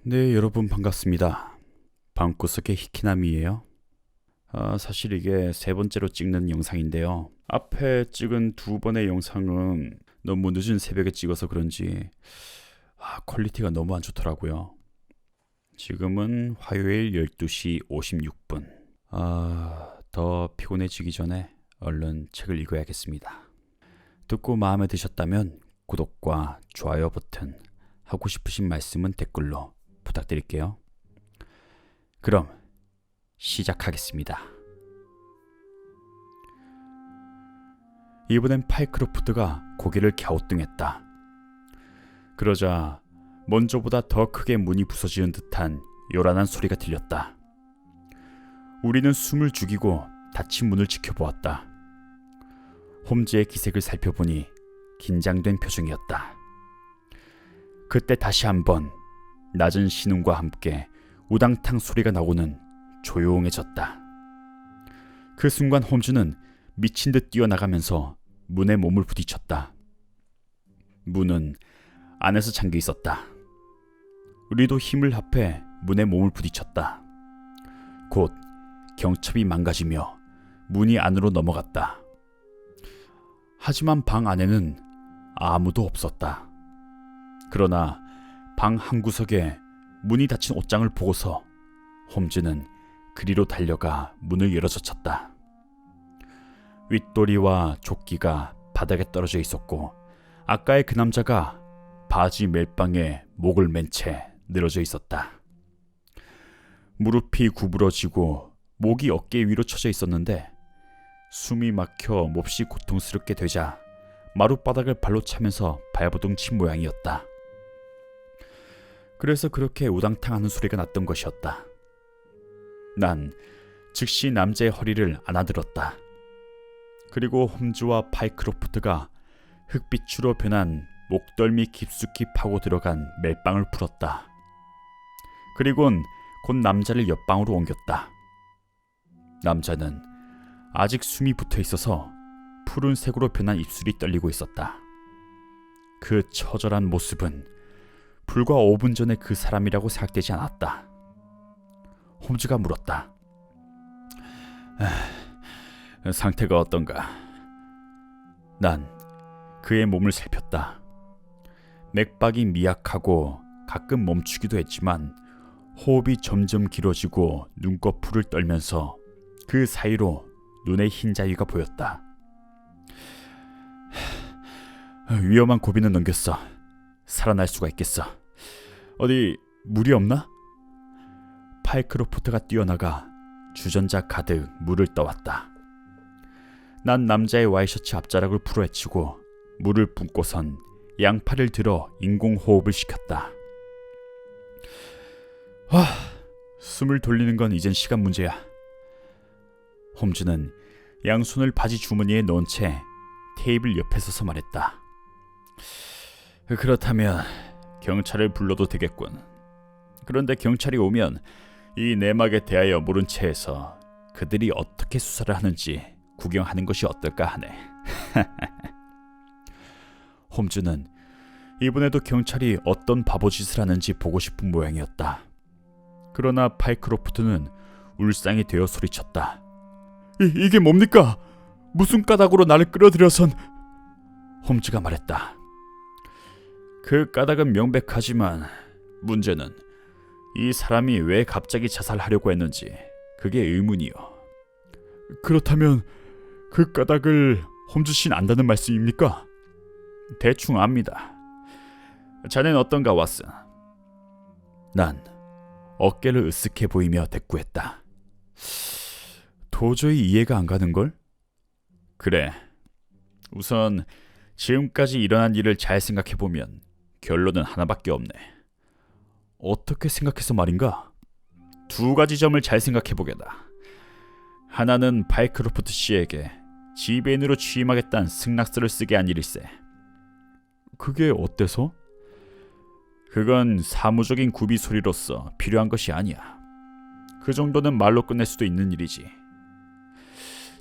네, 여러분 반갑습니다. 방구석의 히키나미예요. 사실 이게 세 번째로 찍는 영상인데요. 앞에 찍은 두 번의 영상은 너무 늦은 새벽에 찍어서 그런지 퀄리티가 너무 안 좋더라고요. 지금은 화요일 12시 56분. 더 피곤해지기 전에 얼른 책을 읽어야겠습니다. 듣고 마음에 드셨다면 구독과 좋아요 버튼, 하고 싶으신 말씀은 댓글로 부탁드릴게요. 그럼 시작하겠습니다. 이번엔 파이크로프트가 고개를 갸우뚱했다. 그러자 먼저보다 더 크게 문이 부서지는 듯한 요란한 소리가 들렸다. 우리는 숨을 죽이고 닫힌 문을 지켜보았다. 홈즈의 기색을 살펴보니 긴장된 표정이었다. 그때 다시 한번 낮은 신음과 함께 우당탕 소리가 나고는 조용해졌다. 그 순간 홈즈는 미친 듯 뛰어나가면서 문에 몸을 부딪혔다. 문은 안에서 잠겨 있었다. 우리도 힘을 합해 문에 몸을 부딪혔다. 곧 경첩이 망가지며 문이 안으로 넘어갔다. 하지만 방 안에는 아무도 없었다. 그러나 방 한구석에 문이 닫힌 옷장을 보고서 홈즈는 그리로 달려가 문을 열어젖혔다. 윗도리와 조끼가 바닥에 떨어져 있었고 아까의 그 남자가 바지 멜빵에 목을 맨 채 늘어져 있었다. 무릎이 구부러지고 목이 어깨 위로 쳐져 있었는데 숨이 막혀 몹시 고통스럽게 되자 마룻바닥을 발로 차면서 발버둥 친 모양이었다. 그래서 그렇게 우당탕하는 소리가 났던 것이었다. 난 즉시 남자의 허리를 안아들었다. 그리고 홈즈와 파이크로프트가 흑빛으로 변한 목덜미 깊숙이 파고 들어간 멜빵을 풀었다. 그리곤 곧 남자를 옆방으로 옮겼다. 남자는 아직 숨이 붙어 있어서 푸른색으로 변한 입술이 떨리고 있었다. 그 처절한 모습은 불과 5분 전에 그 사람이라고 생각되지 않았다. 홈즈가 물었다. 상태가 어떤가? 난 그의 몸을 살폈다. 맥박이 미약하고 가끔 멈추기도 했지만 호흡이 점점 길어지고 눈꺼풀을 떨면서 그 사이로 눈의 흰 자위가 보였다. 위험한 고비는 넘겼어. 살아날 수가 있겠어. 어디 물이 없나? 파이크로프트가 뛰어나가 주전자 가득 물을 떠왔다. 난 남자의 와이셔츠 앞자락을 풀어헤치고 물을 뿜고선 양팔을 들어 인공호흡을 시켰다. 숨을 돌리는 건 이젠 시간 문제야. 홈즈는 양손을 바지 주머니에 넣은 채 테이블 옆에 서서 말했다. 그렇다면 경찰을 불러도 되겠군. 그런데 경찰이 오면 이 내막에 대하여 모른 채에서 그들이 어떻게 수사를 하는지 구경하는 것이 어떨까 하네. 홈즈는 이번에도 경찰이 어떤 바보짓을 하는지 보고 싶은 모양이었다. 그러나 파이크로프트는 울상이 되어 소리쳤다. 이게 뭡니까? 무슨 까닭으로 나를 끌어들여선... 홈즈가 말했다. 그 까닭은 명백하지만 문제는 이 사람이 왜 갑자기 자살하려고 했는지 그게 의문이요. 그렇다면 그 까닭을 홈즈 씨는 안다는 말씀입니까? 대충 압니다. 자넨 어떤가, 왓슨? 난 어깨를 으쓱해 보이며 대꾸했다. 도저히 이해가 안 가는걸? 그래. 우선 지금까지 일어난 일을 잘 생각해보면 결론은 하나밖에 없네. 어떻게 생각해서 말인가? 두 가지 점을 잘 생각해보게다. 하나는 파이크로프트 씨에게 지배인으로 취임하겠다는 승낙서를 쓰게 한 일일세. 그게 어때서? 그건 사무적인 구비 소리로서 필요한 것이 아니야. 그 정도는 말로 끝낼 수도 있는 일이지.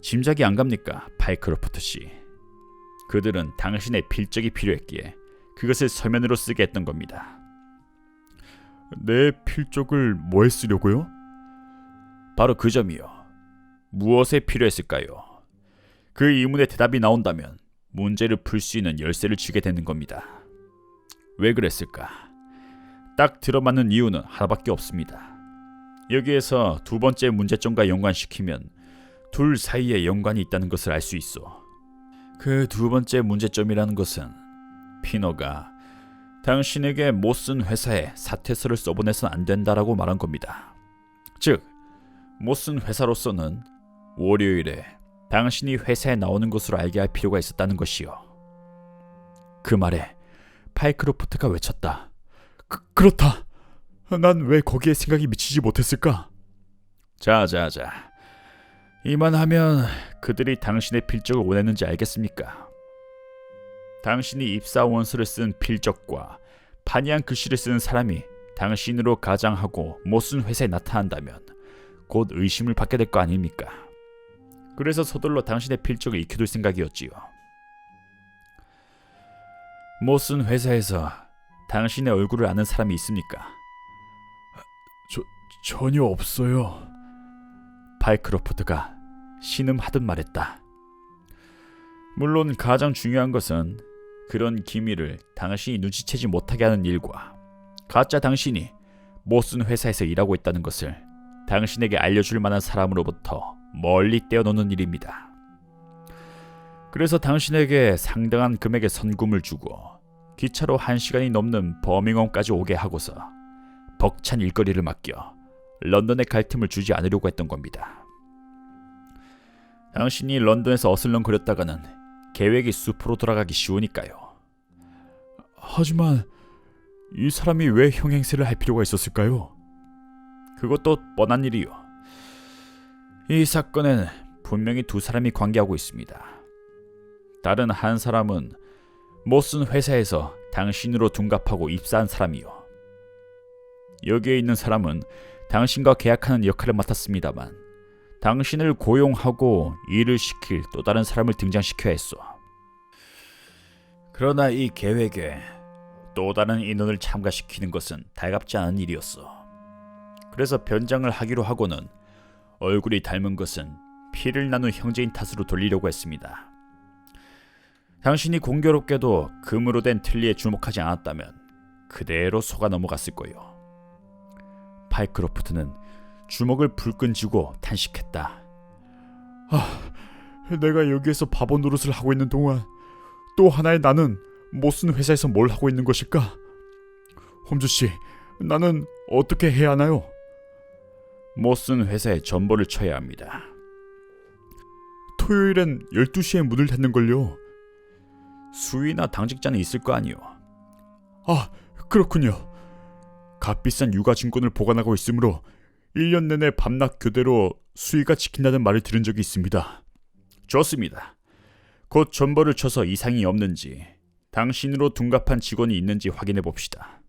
짐작이 안 갑니까, 파이크로프트 씨? 그들은 당신의 필적이 필요했기에 그것을 서면으로 쓰게 했던 겁니다. 내 필적을 뭐에 쓰려고요? 바로 그 점이요. 무엇에 필요했을까요? 그 의문에 대답이 나온다면 문제를 풀 수 있는 열쇠를 주게 되는 겁니다. 왜 그랬을까? 딱 들어맞는 이유는 하나밖에 없습니다. 여기에서 두 번째 문제점과 연관시키면 둘 사이에 연관이 있다는 것을 알 수 있어. 그 두 번째 문제점이라는 것은 피너가 당신에게 못 쓴 회사에 사퇴서를 써보내선 안 된다라고 말한 겁니다. 즉, 못 쓴 회사로서는 월요일에 당신이 회사에 나오는 것으로 알게 할 필요가 있었다는 것이요. 그 말에 파이크로프트가 외쳤다. 그렇다. 난 왜 거기에 생각이 미치지 못했을까? 자자자. 이만하면 그들이 당신의 필적을 원했는지 알겠습니까? 당신이 입사 원서를 쓴 필적과 판이한 글씨를 쓰는 사람이 당신으로 가장하고 못 쓴 회사에 나타난다면 곧 의심을 받게 될 거 아닙니까? 그래서 서둘러 당신의 필적을 익혀둘 생각이었지요. 못 쓴 회사에서 당신의 얼굴을 아는 사람이 있습니까? 전혀 없어요. 파이크로프트가 신음하듯 말했다. 물론 가장 중요한 것은 그런 기밀을 당신이 눈치채지 못하게 하는 일과 가짜 당신이 못 쓴 회사에서 일하고 있다는 것을 당신에게 알려줄 만한 사람으로부터 멀리 떼어놓는 일입니다. 그래서 당신에게 상당한 금액의 선금을 주고 기차로 1시간이 넘는 버밍엄까지 오게 하고서 벅찬 일거리를 맡겨 런던에 갈 틈을 주지 않으려고 했던 겁니다. 당신이 런던에서 어슬렁거렸다가는 계획이 숲으로 돌아가기 쉬우니까요. 하지만 이 사람이 왜 형행세를 할 필요가 있었을까요? 그것도 뻔한 일이요. 이 사건에는 분명히 두 사람이 관계하고 있습니다. 다른 한 사람은 못 쓴 회사에서 당신으로 둔갑하고 입사한 사람이요. 여기에 있는 사람은 당신과 계약하는 역할을 맡았습니다만 당신을 고용하고 일을 시킬 또 다른 사람을 등장시켜야 했어. 그러나 이 계획에 또 다른 인원을 참가시키는 것은 달갑지 않은 일이었어. 그래서 변장을 하기로 하고는 얼굴이 닮은 것은 피를 나눈 형제인 탓으로 돌리려고 했습니다. 당신이 공교롭게도 금으로 된 틀니에 주목하지 않았다면 그대로 속아 넘어갔을 거요. 파이크로프트는 주먹을 불끈 쥐고 탄식했다. 내가 여기에서 바보 노릇을 하고 있는 동안 또 하나의 나는 못 쓴 회사에서 뭘 하고 있는 것일까? 홈즈씨, 나는 어떻게 해야 하나요? 못 쓴 회사에 전보를 쳐야 합니다. 토요일엔 12시에 문을 닫는걸요. 수위나 당직자는 있을 거 아니요. 그렇군요. 값비싼 유가증권을 보관하고 있으므로 1년 내내 밤낮 교대로 수위가 지킨다는 말을 들은 적이 있습니다. 좋습니다. 곧 전보를 쳐서 이상이 없는지 당신으로 둔갑한 직원이 있는지 확인해 봅시다.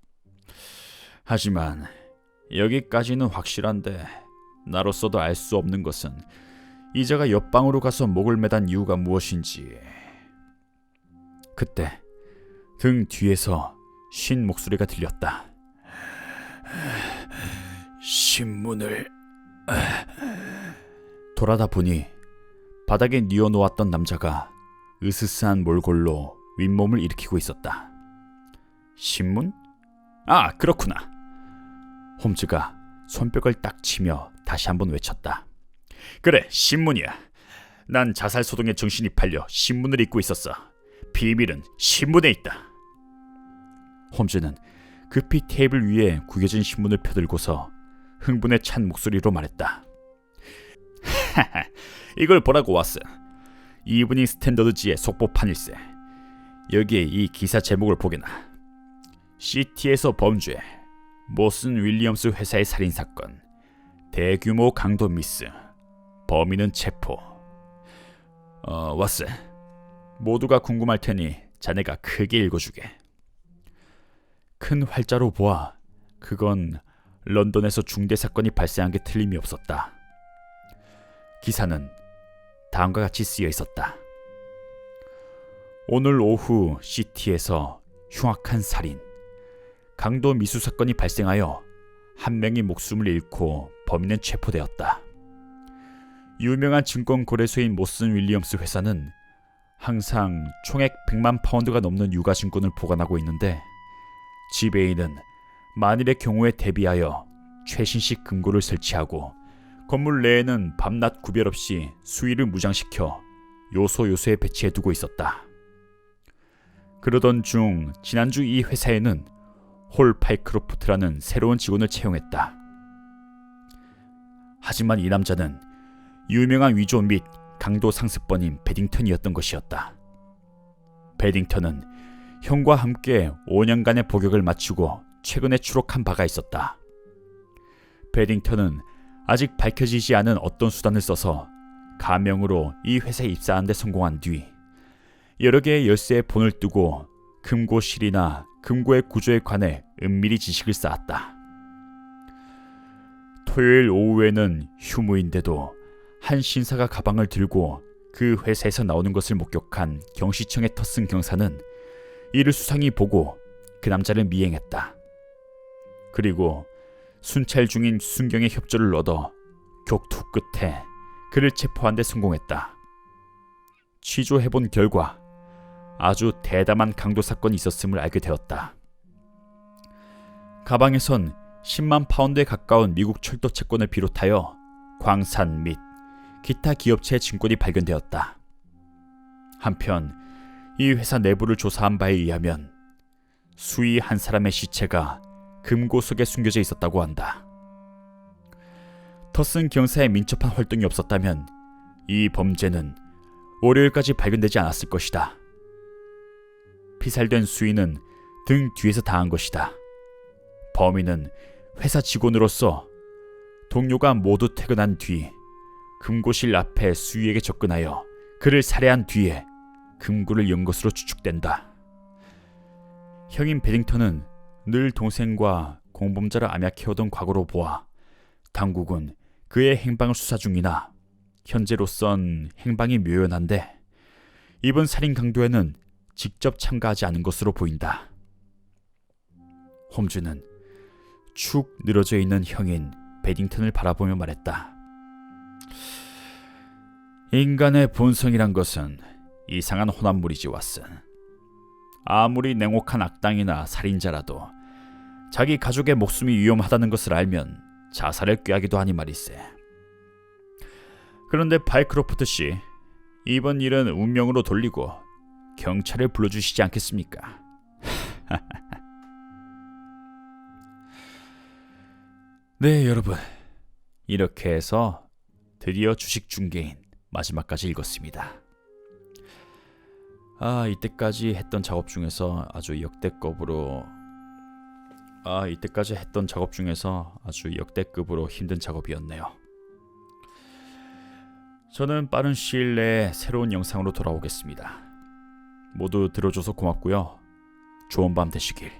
하지만 여기까지는 확실한데 나로서도 알 수 없는 것은 이자가 옆방으로 가서 목을 매단 이유가 무엇인지. 그때 등 뒤에서 쉰 목소리가 들렸다. 신문을... 돌아다 보니 바닥에 뉘어놓았던 남자가 으스스한 몰골로 윗몸을 일으키고 있었다. 신문? 그렇구나. 홈즈가 손뼉을 딱 치며 다시 한번 외쳤다. 그래, 신문이야. 난 자살소동에 정신이 팔려 신문을 읽고 있었어. 비밀은 신문에 있다. 홈즈는 급히 테이블 위에 구겨진 신문을 펴들고서 흥분에 찬 목소리로 말했다. 이걸 보라고 왔어. 이브닝 스탠더드지의 속보판일세. 여기에 이 기사 제목을 보게나. 시티에서 범죄, 모슨 윌리엄스 회사의 살인사건, 대규모 강도 미스, 범인은 체포. 왓슨, 모두가 궁금할 테니 자네가 크게 읽어주게. 큰 활자로 보아 그건 런던에서 중대사건이 발생한 게 틀림이 없었다. 기사는 다음과 같이 쓰여 있었다. 오늘 오후 시티에서 흉악한 살인. 강도 미수 사건이 발생하여 한 명이 목숨을 잃고 범인은 체포되었다. 유명한 증권 거래소인 모슨 윌리엄스 회사는 항상 총액 100만 파운드가 넘는 유가증권을 보관하고 있는데, 지배인은 만일의 경우에 대비하여 최신식 금고를 설치하고 건물 내에는 밤낮 구별 없이 수위를 무장시켜 요소에 배치해두고 있었다. 그러던 중 지난주 이 회사에는 홀 파이크로프트라는 새로운 직원을 채용했다. 하지만 이 남자는 유명한 위조 및 강도 상습범인 베딩턴이었던 것이었다. 베딩턴은 형과 함께 5년간의 복역을 마치고 최근에 추록한 바가 있었다. 베딩턴은 아직 밝혀지지 않은 어떤 수단을 써서 가명으로 이 회사에 입사하는 데 성공한 뒤 여러 개의 열쇠에 본을 뜨고 금고실이나 금고의 구조에 관해 은밀히 지식을 쌓았다. 토요일 오후에는 휴무인데도 한 신사가 가방을 들고 그 회사에서 나오는 것을 목격한 경시청의 터슨 경사는 이를 수상히 보고 그 남자를 미행했다. 그리고 순찰 중인 순경의 협조를 얻어 격투 끝에 그를 체포한 데 성공했다. 취조해본 결과 아주 대담한 강도 사건이 있었음을 알게 되었다. 가방에선 10만 파운드에 가까운 미국 철도 채권을 비롯하여 광산 및 기타 기업체의 증권이 발견되었다. 한편 이 회사 내부를 조사한 바에 의하면 수의 한 사람의 시체가 금고 속에 숨겨져 있었다고 한다. 터슨 경사의 민첩한 활동이 없었다면 이 범죄는 월요일까지 발견되지 않았을 것이다. 피살된 수의는 등 뒤에서 당한 것이다. 범인은 회사 직원으로서 동료가 모두 퇴근한 뒤 금고실 앞에 수의에게 접근하여 그를 살해한 뒤에 금고를 연 것으로 추측된다. 형인 베딩턴은 늘 동생과 공범자를 암약해오던 과거로 보아 당국은 그의 행방을 수사 중이나 현재로선 행방이 묘연한데 이번 살인 강도에는 직접 참가하지 않은 것으로 보인다. 홈즈는 축 늘어져 있는 형인 베딩턴을 바라보며 말했다. 인간의 본성이란 것은 이상한 혼합물이지 왓슨. 아무리 냉혹한 악당이나 살인자라도 자기 가족의 목숨이 위험하다는 것을 알면 자살을 꾀하기도 하니 말이세. 그런데 파이크로프트 씨, 이번 일은 운명으로 돌리고 경찰을 불러주시지 않겠습니까? 네, 여러분. 이렇게 해서 드디어 주식 중개인 마지막까지 읽었습니다. 이때까지 했던 작업 중에서 아주 역대급으로 힘든 작업이었네요. 저는 빠른 시일 내에 새로운 영상으로 돌아오겠습니다. 모두 들어줘서 고맙고요. 좋은 밤 되시길.